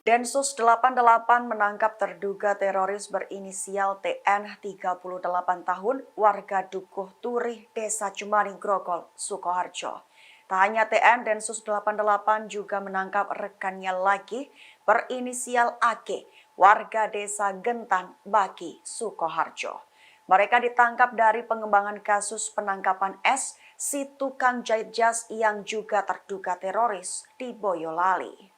Densus 88 menangkap terduga teroris berinisial TN 38 tahun warga Dukuh Turih, Desa Cumaning Grogol, Sukoharjo. Tak hanya TN, Densus 88 juga menangkap rekannya lagi berinisial AK, warga Desa Gentan, Baki, Sukoharjo. Mereka ditangkap dari pengembangan kasus penangkapan S, si tukang jahit jas yang juga terduga teroris di Boyolali.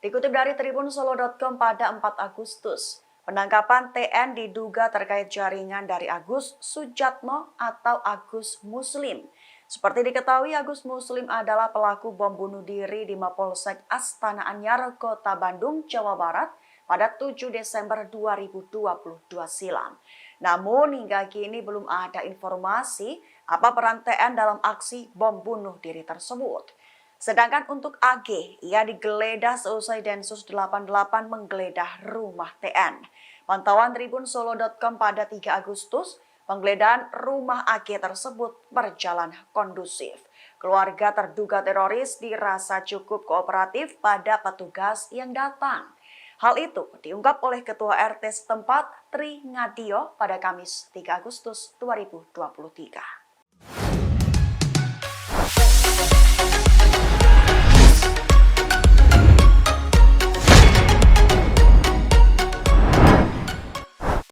Dikutip dari tribunsolo.com pada 4 Agustus, penangkapan TN diduga terkait jaringan dari Agus Sujatno atau Agus Muslim. Seperti diketahui, Agus Muslim adalah pelaku bom bunuh diri di Mapolsek Astana Anyar, Kota Bandung, Jawa Barat pada 7 Desember 2022 silam. Namun hingga kini belum ada informasi apa peran TN dalam aksi bom bunuh diri tersebut. Sedangkan untuk AG, ia digeledah seusai Densus 88 menggeledah rumah TN. Pantauan tribunsolo.com pada 3 Agustus, penggeledahan rumah AG tersebut berjalan kondusif. Keluarga terduga teroris dirasa cukup kooperatif pada petugas yang datang. Hal itu diungkap oleh Ketua RT setempat Tri Ngadio pada Kamis 3 Agustus 2023.